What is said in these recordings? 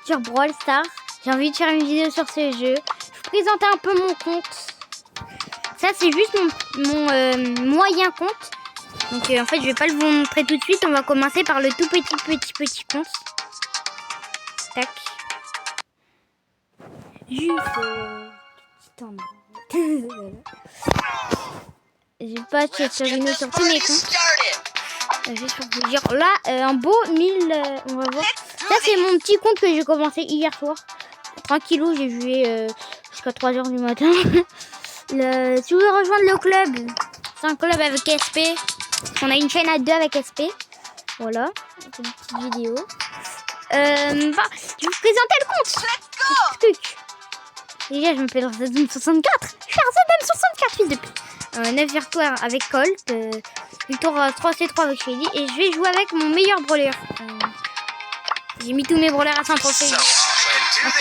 sur Brawl Stars. J'ai envie de faire une vidéo sur ce jeu. Je vous présente un peu mon compte. Ça, c'est juste mon moyen compte. Donc, en fait, je vais pas le vous montrer tout de suite. On va commencer par le tout petit compte. Tac. Juste... J'ai pas sur une sur tous mes comptes. Juste pour vous dire. Là, un beau 1000... on va voir. Ça, c'est mon petit compte que j'ai commencé hier soir. Tranquillou, j'ai joué jusqu'à 3h du matin. Si vous voulez rejoindre le club, c'est un club avec SP. On a une chaîne à 2 avec SP. Voilà, c'est une petite vidéo. Je vais vous présenter le compte. Déjà, je m'appelle Zedem64. Je suis Zedem64, fils de pute. 9 victoires avec Colt. Victoire 3C3 avec Shady. Et je vais jouer avec mon meilleur brawler. J'ai mis tous mes brawlers à 100 trophées.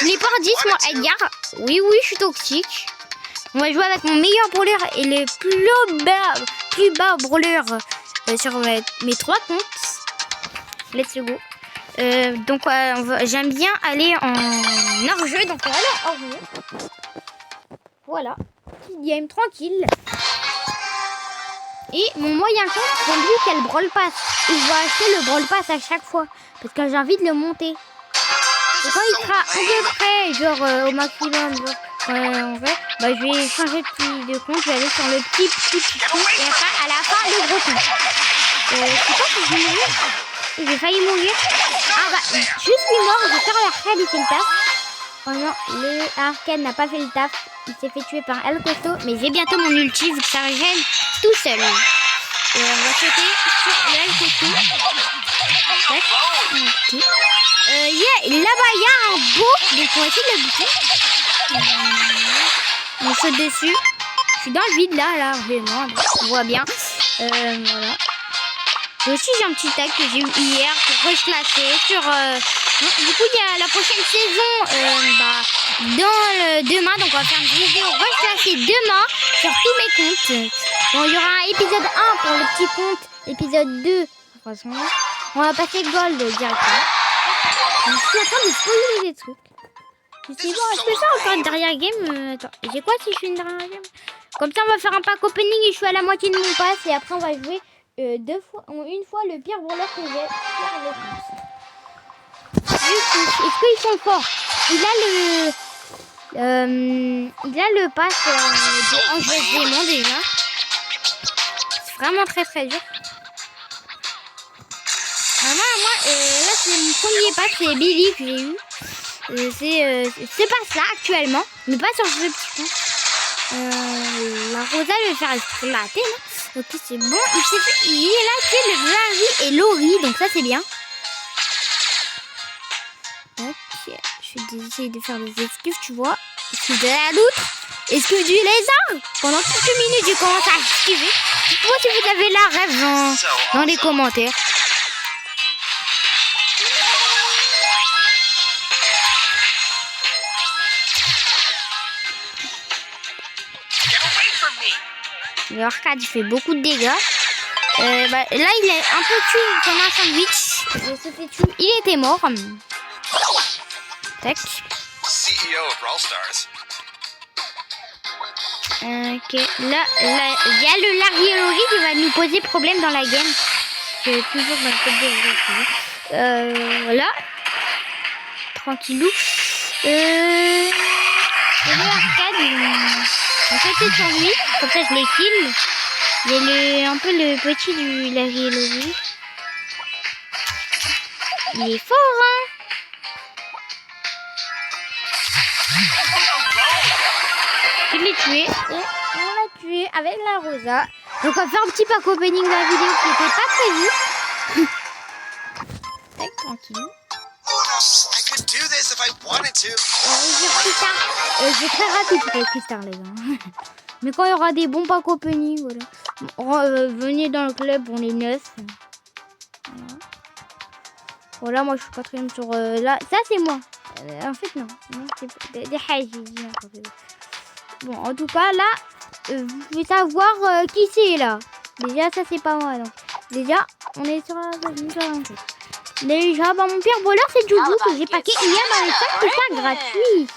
Les par 10, moi, Edgar. Oui, je suis toxique. On va jouer avec mon meilleur brawler et le plus bas brawler sur mes 3 comptes. Let's go. Donc, j'aime bien aller en hors-jeu. Donc, on va aller en hors-jeu. Voilà. Petit game tranquille. Et mon moyen compte, c'est lui qui a le Brawl Pass. Et je vais acheter le Brawl Pass à chaque fois. Parce que j'ai envie de le monter. Et quand il sera à peu près, genre au maximum, genre, en fait, je vais changer de compte. Je vais aller sur le petit compte. Et après, à la fin, le gros compte. Je sais pas si je vais mourir. J'ai failli mourir. Je suis mort. Je vais faire l'arcade, il fait le taf. Oh non, le arcade n'a pas fait le taf. Il s'est fait tuer par El Costo. Mais j'ai bientôt mon ulti vu que ça régène tout seul. Et on va sauter sur le El Costo. Là-bas, il y a un beau. Donc, on va essayer de le buter. On saute dessus. Je suis dans le vide là, vraiment. On voit bien. Voilà. Et aussi, j'ai un petit tag que j'ai eu hier pour reclasser sur... du coup, il y a la prochaine saison demain. Donc, on va faire une vidéo reclassée demain sur tous mes comptes. Bon, il y aura un épisode 1 pour le petit compte. Épisode 2. On va passer gold directement. Je suis en train de spoiler des trucs. Je sais pas, est-ce que ça encore une dernière game attends, j'ai quoi si je fais une dernière game? Comme ça, on va faire un pack opening et je suis à la moitié de mon pass. Et après, on va jouer une fois le pire brawler que j'ai sur le compte. Est-ce qu'ils sont forts? Il a le pass de Angers Démon déjà. C'est vraiment très dur. Là c'est mon premier pass, c'est Billy que j'ai eu. C'est pas ça actuellement, mais pas sur ce petit compte. La Rosa je vais faire exploiter, non? Ok, c'est bon. Il est là, c'est le Larry et Laurie, donc ça c'est bien. Ok, je vais essayer de faire des esquives, tu vois. Esquive de la loutre, esquive du lézard. Pendant quelques minutes, j'ai commencé à esquiver. Dites-moi si vous avez la rêve dans les commentaires. Le arcade il fait beaucoup de dégâts. Là il est un peu tué comme un sandwich. Il se fait tuer. Il était mort. Tac. Ok. Là il y a le Larry et Laurie qui va nous poser problème dans la game. C'est toujours dans le code de voilà. Tranquillou. Le arcade on fait sur lui, comme ça je les kill. Il y a un peu le petit du Larry et Laurie. Il est fort, hein. Je l'ai tué et on l'a tué avec la Rosa. Donc on va faire un petit pack opening de la vidéo qui n'était pas prévu. Tac, tranquille. J'ai très rapide pour les cristals, les gars. Mais quand il y aura des bons packs opening, voilà. Venez dans le club, on est 9. Voilà, moi je suis 4ème sur là. Ça c'est moi. En fait non c'est des haji. Bon, en tout cas là, vous pouvez savoir qui c'est là. Déjà ça c'est pas moi donc. Déjà on est sur la Déjà, mon pire voleur, c'est Joujou que j'ai packé hier dans les 5 c'est gratuit.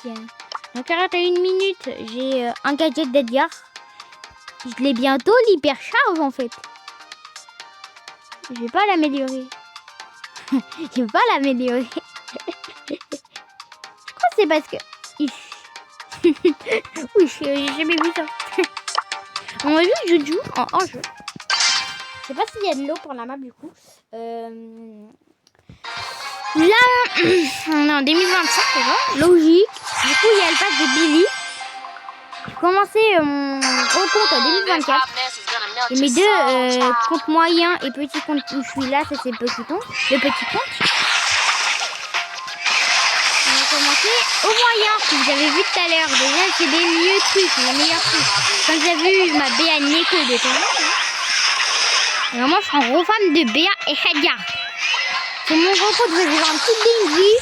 Dans 41 minutes, j'ai un gadget d'Edgar. Je l'ai bientôt l'hypercharge en fait. Je vais pas l'améliorer. Je vais pas l'améliorer. Je crois que c'est parce que... Oui, j'ai jamais vu ça. On va juste Joujou en jeu. Je sais pas s'il y a de l'eau pour la map du coup. Là, on est en 2025 déjà. Logique. Du coup, il y a le pack de Billy. J'ai commencé mon gros compte en 2024. Et mes deux comptes moyens et petits comptes où je suis là, ça c'est le petit compte. Le petit compte. On va commencer au moyen que vous avez vu tout à l'heure. Déjà, c'est des mieux trucs, les meilleurs trucs. Comme vous avez vu, ma BA Neko de temps. Vraiment, je suis un gros fan de BA et Edgar. Sur mon gros compte, je vais voir un petit Dingy.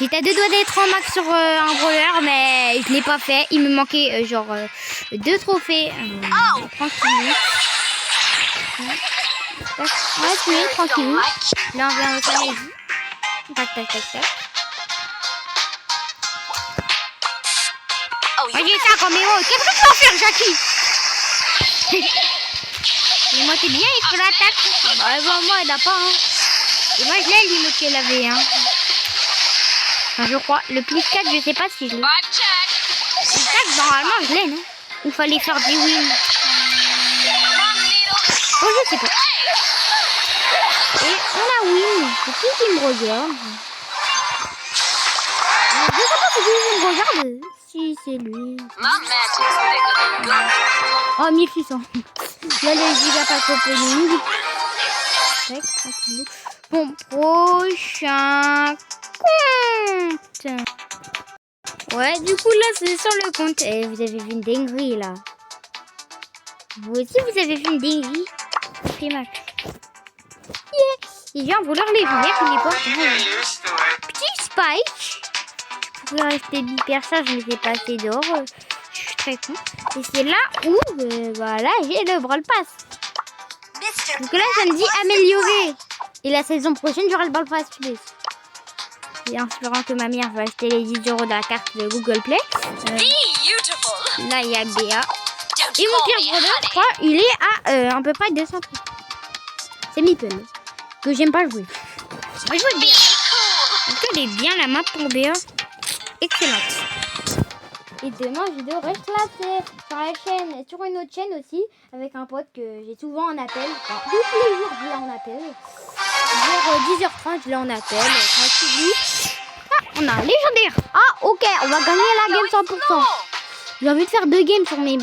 J'étais à 2 doigts d'être en max sur un brawler, mais je l'ai pas fait. Il me manquait genre 2 trophées. 30 minutes. Ouais, tu tranquille. Là, on vient de faire les vues. Tac, tac, tac, tac. Voyez ça comme héros. Qu'est-ce que tu vas faire, Jackie? Et moi, t'es bien, il faut l'attaque. Bah, moi, elle n'a pas. Hein. Et moi, je l'ai, l'imote qu'elle avait. Hein. Enfin, je crois. Le plus 4, je sais pas si je l'ai. Le 4, normalement, je l'ai, non? Ou fallait faire des wins. Oh, je sais pas. Et on a win. C'est qui me regarde? Je sais pas si qui me regarde. Si, c'est lui. Oh, 1600. Là, le gigapack opening. Tac, tranquillou. Bon, prochain compte. Ouais, du coup, là, c'est sur le compte. Et vous avez vu une dinguerie, là. Vous aussi, vous avez vu une dinguerie. C'est ma... Yeah. Il vient vouloir légendaire, il est pas... Petit Spike. Je pourrais rester d'hypercharge, mais c'est pas assez d'or. Je suis très con. Et c'est là où, voilà, j'ai le Brawl Pass. Donc là, ça me dit améliorer. Et la saison prochaine, j'aurai le Brawl Pass plus. Et en espérant que ma mère va acheter les 10 € de la carte de Google Play. Là, il y a Béa. Et mon pire brother, je crois, il est à peu près 200. C'est Meeple. Que j'aime pas jouer. On va jouer Béa. Est-ce qu'elle est bien la map pour Béa? Excellente. Et demain, je devrais classer sur la chaîne, sur une autre chaîne aussi, avec un pote que j'ai souvent en appel. Enfin, tous les jours, je l'ai en appel. Vers 10h30, je l'ai en appel. Ah, on a un légendaire. Ah, ok, on va gagner la game 100%. J'ai envie de faire 2 games sur mes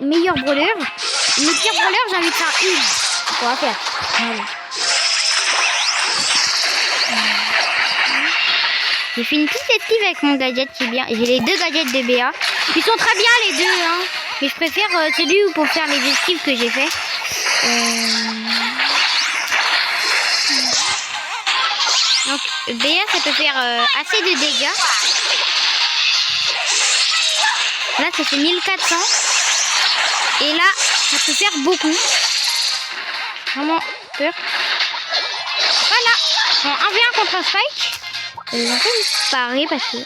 meilleurs brawlers. Mes pires brawlers, j'ai envie de faire une. On va faire. Voilà. J'ai fait une petite esquive avec mon gadget qui est bien. J'ai les 2 gadgets de BA. Ils sont très bien les deux, hein. Mais je préfère celui pour faire les esquives que j'ai fait. Donc BA, ça peut faire assez de dégâts. Là, ça fait 1400. Et là, ça peut faire beaucoup. Vraiment peur. Voilà. En 1v1 contre un Spike. Ils ont fait disparaître parce que...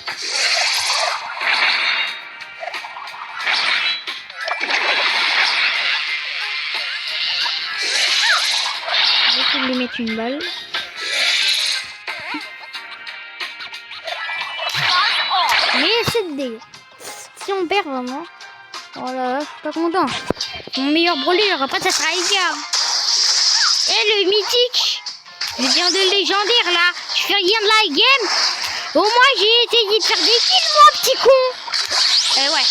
Je vais essayer de lui mettre une balle. Mais c'est de dégâts. Si on perd vraiment... Oh là là, je suis pas content. Mon meilleur brawler, après ça sera Edgar. Et le mythique. Je viens de légendaire là. Je fais rien de la game. Au moins j'ai essayé de faire des kills moi petit con. Ouais.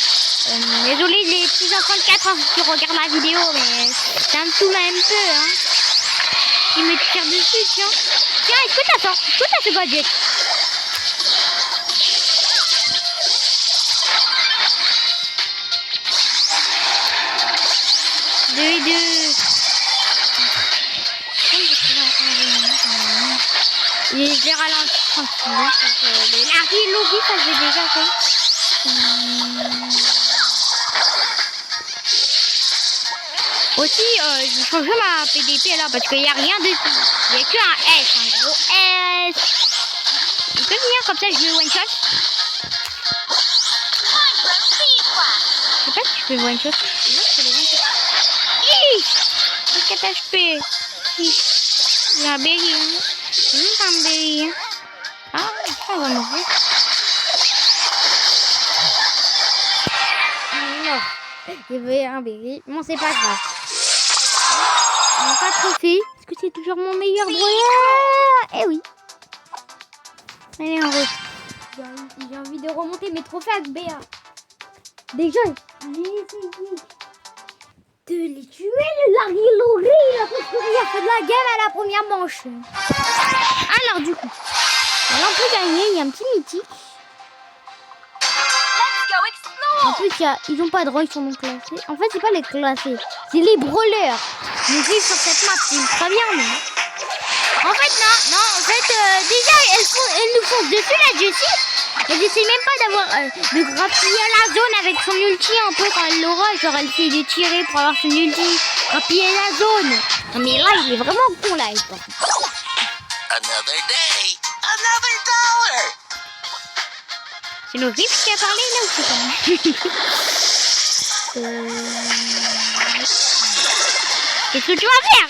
Désolé les petits enfants de 4 ans qui regardent la vidéo, mais ça me saoule un peu hein. Ils me tirent dessus tiens. Tiens, est-ce que t'as ça? Est-ce que t'as ce gadget? Et je vais ralentir tranquille. L'arrivée lobby, ça j'ai déjà fait. Aussi, j'ai changé ma PDP là parce qu'il n'y a rien dessus. Il n'y a qu'un S, un gros S. Je peux venir comme ça, je le one shot. Je sais pas si je peux one shot. J'ai 4 HP. J'ai un berry. J'ai même pas un berry. Ah, ça va mourir. Non. J'ai vu un berry. Bon, c'est pas grave. On n'a pas de trophée. Est-ce que c'est toujours mon meilleur brouillard? Eh oui. Allez, en route. J'ai envie de remonter mes trophées avec BA. Déjà, j'ai essayé de les tuer, le Larry Laurie. Il a fait de la game à la première manche. Alors, du coup, là, on peut gagner. Il y a un petit mythique. En plus, ils n'ont pas de droit, ils sont non classés. En fait, c'est pas les classés, c'est les brawlers. Mais vivent sur cette map, c'est très bien, mais... En fait, non, en fait, déjà, elles nous foncent dessus, la Jessie. Elle essaie même pas d'avoir de grappiller la zone avec son ulti un peu quand elle l'aura. Genre, elle essaie de tirer pour avoir son ulti, grappiller la zone. Non, mais là, il est vraiment con, là. Another day, another dollar. C'est le Riff qui a parlé là ou c'est pas? Qu'est-ce que tu vas faire?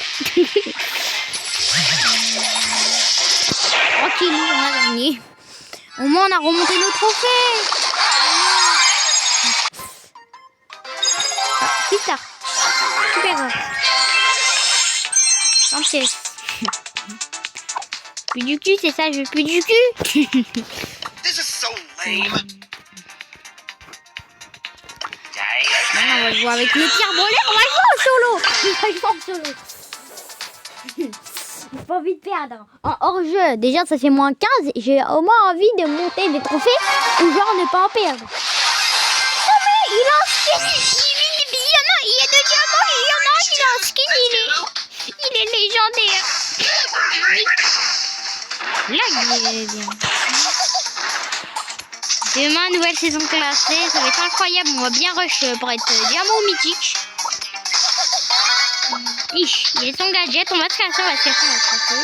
Tranquille, on a gagné. Au moins on a remonté nos trophées. Ah, super. Super. Sans pièce. Plus du cul, c'est ça, je veux plus du cul. This is so lame. Maintenant, on va jouer avec le pire voleur, on va jouer en solo. On va jouer en solo. J'ai pas envie de perdre. En hors-jeu, déjà ça fait moins 15. J'ai au moins envie de monter des trophées ou genre ne pas en perdre. Non mais il a un skin. Il y a deux diamants, il y en a un, il a un skin, il est légendaire. Là, il est bien. Demain, nouvelle saison classée, ça va être incroyable. On va bien rush pour être diamant mythique. Ich, il est son gadget, on va se casser, on va se casser, on va se casser.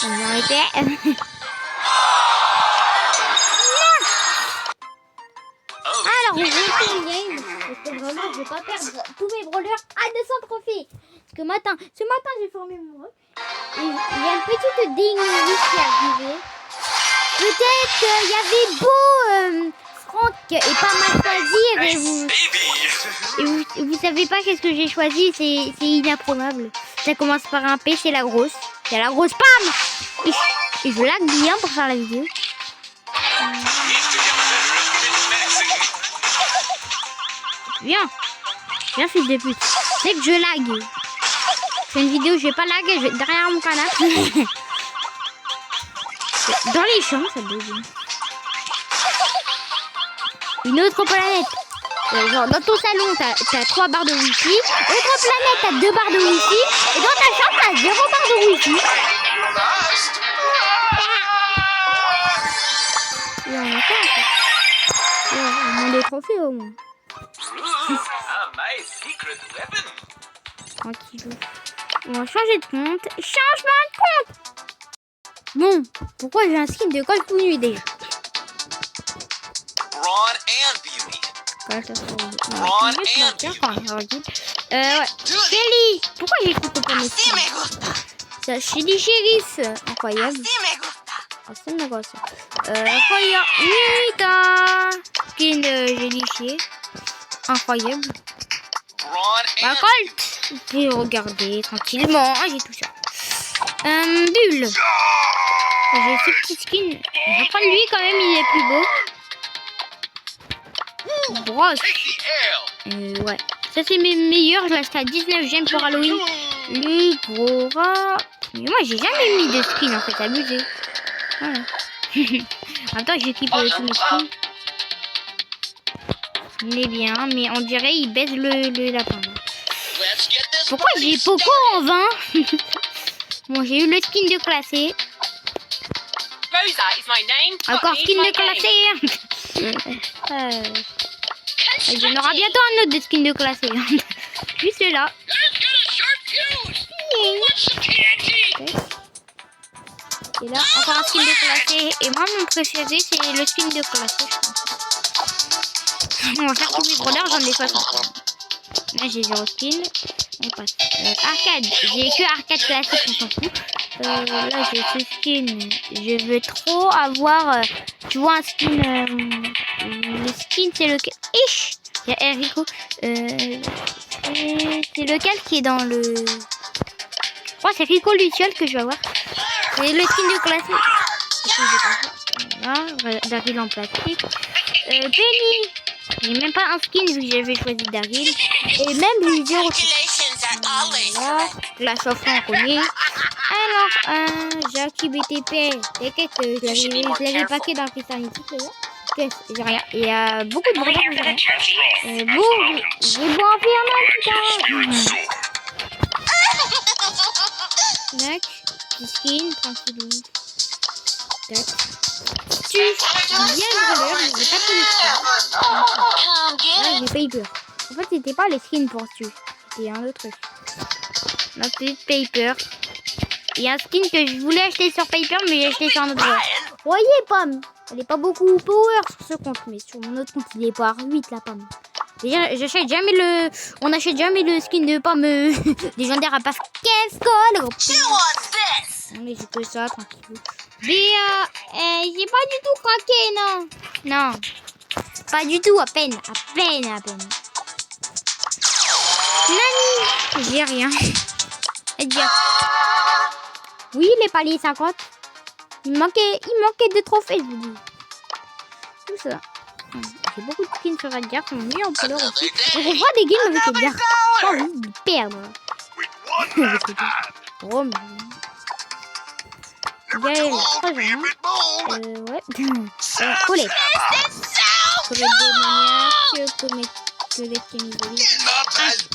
On va arrêter. Alors, on refait une game. Parce que vraiment, je vais pas perdre tous mes brawlers à 200 trophées. Parce que ce matin, j'ai formé mon rôle. Et il y a une petite dinguerie qui est arrivée. Peut-être qu'il y avait beau Franck et pas mal choisir et vous savez pas qu'est-ce que j'ai choisi, c'est inapprobable. Ça commence par un P, c'est la grosse. C'est la grosse PAM. Et je lag bien pour faire la vidéo. Viens, fils de pute. C'est que je lag. Je fais une vidéo, je vais pas laguer, je vais être derrière mon canapé. Dans les champs, ça bouge. Une autre planète. Genre dans ton salon, t'as 3 barres de wifi. Autre planète, t'as 2 barres de wifi. Et dans ta chambre, t'as 0 barres de wifi. Il y en a pas, en fait. Il y a moins de trophées au moins. Tranquille. On va changer de compte. Changement de compte. Bon, pourquoi j'ai un skin de Call of Duty déjà? Ouais. Shelly, pourquoi j'ai écouté pas mes skins? C'est Shelly Sheriff, incroyable. Así me gusta. Incroyable. Nita, skin de Shelly Sheriff, incroyable. Colt, vous pouvez regarder tranquillement, j'ai tout ça. Bulle. J'ai ce petit skin. Je vais prendre lui quand même, il est plus beau. Brosse. Ouais. Ça c'est mes meilleurs. Je l'achète à 19 gemmes pour Halloween. Le gros rat. Mais moi j'ai jamais mis de skin en fait, abusé. Voilà. En même temps j'équipe tous mes skins. Il est bien, mais on dirait il baise le lapin. Pourquoi j'ai Poco en 20? Bon, j'ai eu le skin de classé. Encore skin de classé. Il y en aura bientôt un autre de skin de classé. Juste là. Et là, encore un skin de classé. Et moi, mon préféré, c'est le skin de classé, je pense. On va faire tous mes brodeurs, j'en ai 60. Là, j'ai 0 skin. On passe. Arcade. J'ai que arcade classique, on s'en fout. Là, j'ai ce skin. Je veux trop avoir... tu vois, un skin... le skin, c'est lequel? Ich! Il y a Enrico. C'est lequel qui est dans le... Je crois que c'est Rico Luciole que je vais avoir. C'est le skin de classique. Voilà, Daryl en plastique. Penny. J'ai même pas un skin vu que j'avais choisi Daryl. Et même Lucio. Voilà. La chauffe on connaît. Alors, Jackie BTP. T'inquiète, je l'avais paqué dans le Christianity, c'est vrai. J'ai rien. Il y a beaucoup de brodeurs. J'ai beau en faire un putain. Tac. Petit skin, tranquillou. Tac. Tu bien le brodeur, j'ai pas tous les skins. Là, j'ai Paper. En fait, c'était pas les skins pour Stu. C'était un autre truc. La petite Paper. Il y a un skin que je voulais acheter sur Paper, mais j'ai acheté sur un autre joueur. Voyez, Pomme. Elle est pas beaucoup power sur ce compte, mais sur mon autre compte, il est pas 8 la Pomme. J'achète jamais le... On achète jamais le skin de Pomme légendaire à passe. Qu'est-ce qu'on... Mais j'ai que ça, tranquille. Mais j'ai pas du tout craqué, non. Non. Pas du tout, à peine. À peine. Nani. J'ai rien. Oui, les paliers 50. Il manquait de trophées, je vous dis. Tout ça. J'ai beaucoup de skins sur Edgar, qui m'ont mis en couleur aussi. Donc on voit des games avec Edgar. J'ai envie de perdre. Oh, mais... Gaël, très bien. Ouais. Colette. Colette démoniaque, Colette Kémisoli.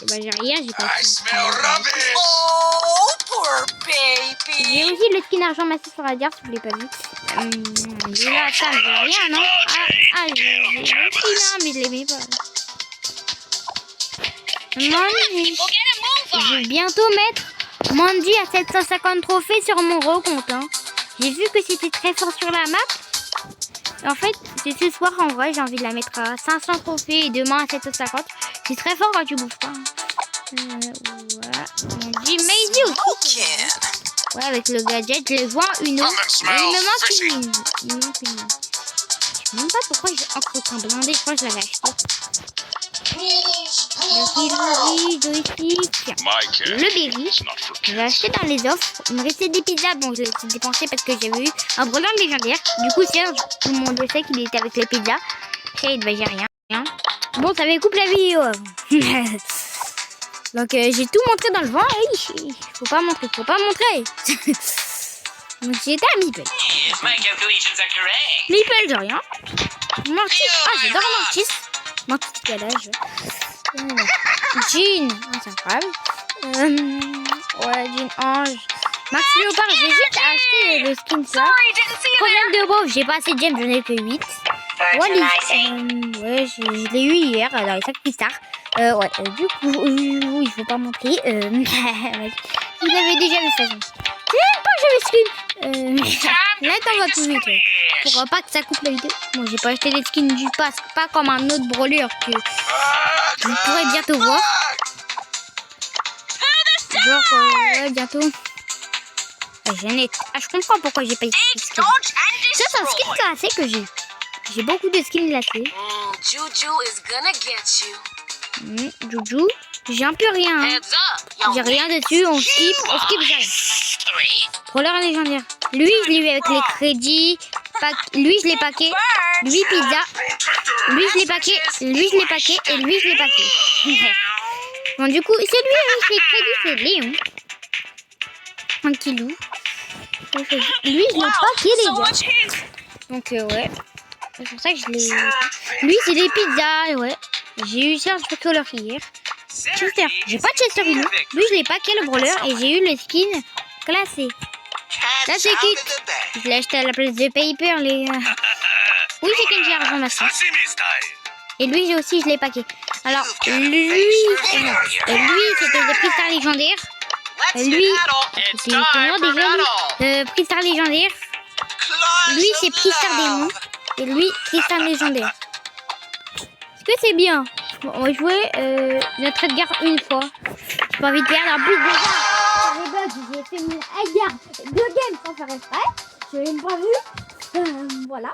Bah j'ai rien, j'ai pas de skin. J'ai aussi le skin argent massif sur Edgar, si vous l'avez pas vu. Là, ça, j'ai rien, non? J'ai le skin, mais je l'aimais pas. Mandy. Je vais bientôt mettre Mandy à 750 trophées sur mon recompte. Hein. J'ai vu que c'était très fort sur la map. En fait, c'est ce soir en vrai, j'ai envie de la mettre à 500 trophées et demain à 750. C'est très fort quand tu bouges pas. Hein. Voilà. J'ai Maisie aussi. Ouais, avec le gadget, je les vois une autre. Et il me manque une. Je sais même pas pourquoi j'ai encore autant blindé. Je crois que je l'avais acheté. Le berry, je l'ai acheté dans les offres. Il me restait des pizzas, bon je l'ai dépensé parce que j'avais eu un bredin légendaire. Du coup Serge, tout le monde le sait qu'il était avec les pizzas. Shade, bah j'ai rien. Bon, ça coupe la vidéo. Donc j'ai tout montré dans le vent. Faut pas montrer. Donc j'étais à Meeple. Meeple, j'ai rien. Mortis, j'adore Mortis. Mortis quel âge? Jean, c'est incroyable. Ouais, Jean Ange. Max Léopard, j'ai juste acheté le skin ça. Problème de bouffe, j'ai pas assez de gemmes, j'en ai que 8. Wally, ouais, je l'ai eu hier dans les 5 Pistars. Ouais, du coup, il faut pas montrer. Vous avez déjà vu ça. C'est pas que j'avais skin. Là, t'en vas plus vite. Pour pas que ça coupe la vidéo. Bon, j'ai pas acheté les skins du pass, pas comme un autre brawler que vous pourrez bientôt voir. Genre, ouais, bientôt. Je comprends pourquoi j'ai pas eu ce skin. Ça, c'est un skin classé que j'ai. J'ai beaucoup de skins glacés. Juju, j'ai un peu rien. Hein. J'ai rien dessus, on skip jamais. Brawler légendaire. Lui, je l'ai eu avec les crédits. Lui, je l'ai paqué. Lui, pizza. Lui, je l'ai paqué. Lui, je l'ai paqué. Et lui, je l'ai paqué. Bon, du coup, c'est lui avec les crédits, c'est Léon. Tranquillou. Lui, je l'ai paqué, les gars. Donc, ouais. C'est pour ça que je l'ai... Lui, c'est des pizzas, ouais. J'ai eu Serge Color hier. Chester. J'ai pas de Chester Uno. Lui, je l'ai paqué le brawler et j'ai eu le skin classé. Là, c'est qui? Je l'ai acheté à la place de Paper, les... Oui, j'ai Kenji argent maintenant. Et lui, j'ai aussi, je l'ai paqué. Alors, lui, c'était des Pristar légendaires. Lui, c'était comment déjà lui Pristar légendaire. Lui, c'est Pristar démon. Et lui, Pristar légendaire. Est-ce que c'est bien? Bon, on va jouer notre Edgar une fois. J'ai pas envie de perdre. En plus, déjà, sur les bugs, j'ai fait mon Edgar 2 games sans faire exprès. Je l'ai même pas vu. Voilà.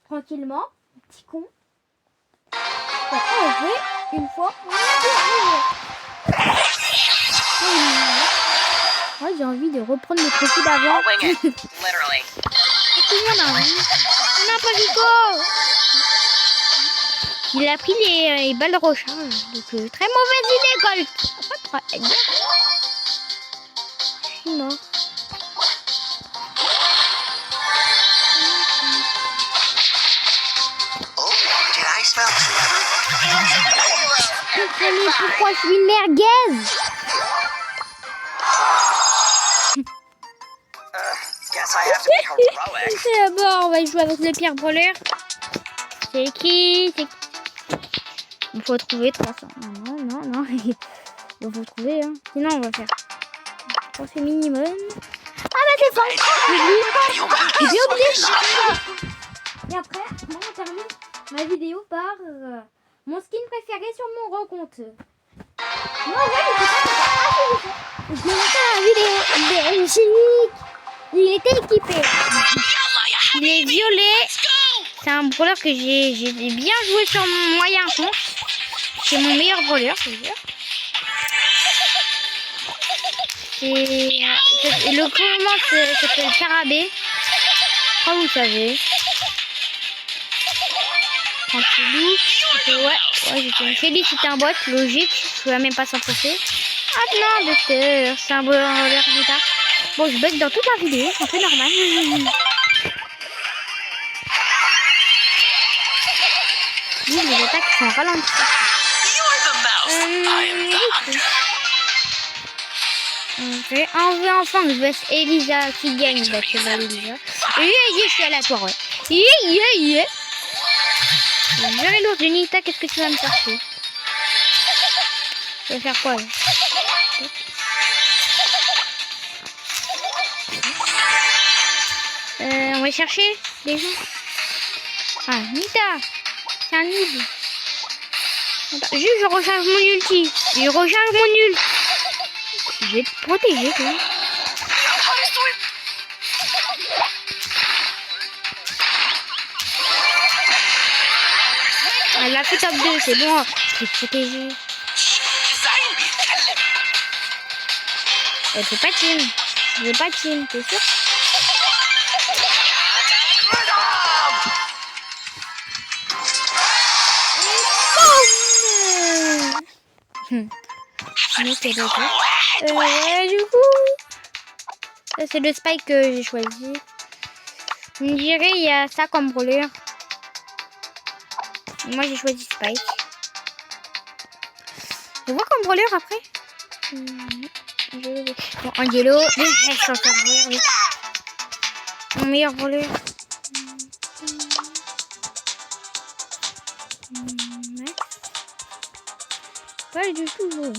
Tranquillement. Petit con. On va jouer une fois. Moi, j'ai envie de reprendre mes trophées d'avant. Il a pris les balles de recharge. Donc, très mauvaise idée, Colt. Je suis mort. Comprenez pourquoi je suis une merguez. D'abord, on va jouer avec le pire voleur. C'est qui? Il faut trouver 300. Non. Il faut trouver, hein. Sinon, on va faire. On fait minimum. Ah, bah, c'est ça. J'ai bien oublié. Et après, on termine ma vidéo par mon skin préféré sur mon rencontre. Moi, je vais monter la vidéo. Il était équipé. Il est violet. C'est un brawler que j'ai bien joué sur mon moyen compte. C'est mon meilleur brawler, je veux dire. Et le comment s'appelle Carabé. Je crois que vous savez. Tranquillou. Ouais, j'ai fait c'était un bot, logique. Je ne vais même pas s'en passer. Ah non, docteur, c'est un brawler résultat. Bon, je bug dans toute la vidéo, c'est un peu normal. Les attaques sont ralenties. Enfin, je laisse Elisa qui gagne. Bah, c'est mal, Elisa. Je suis aléatoire, ouais. J'aurais lourd, Nita, qu'est-ce que tu vas me chercher? Je vais faire quoi, là? On va chercher des gens. Ah, Nita, c'est un nid. Juste, je recharge mon ulti. Je recharge mon ult. Je vais te protéger, toi. Elle a fait top 2, c'est bon. Je vais te protéger. Elle fait pas team. Je veux pas team, t'es sûr? Du coup, ça c'est le Spike que j'ai choisi. Je me dirais il y a ça comme brawler. Moi j'ai choisi Spike. Je vois comme brawler après. Bon, Angelo, je suis encore brawler, oui. Mon meilleur brawler. Pas du tout joué.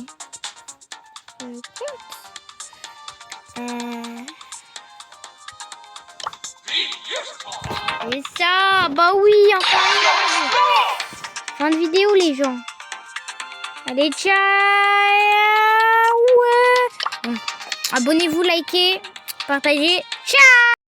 Et ça, bah oui, enfin. Fin de vidéo, les gens. Allez, ciao. Ouais. Bon. Abonnez-vous, likez, partagez. Ciao.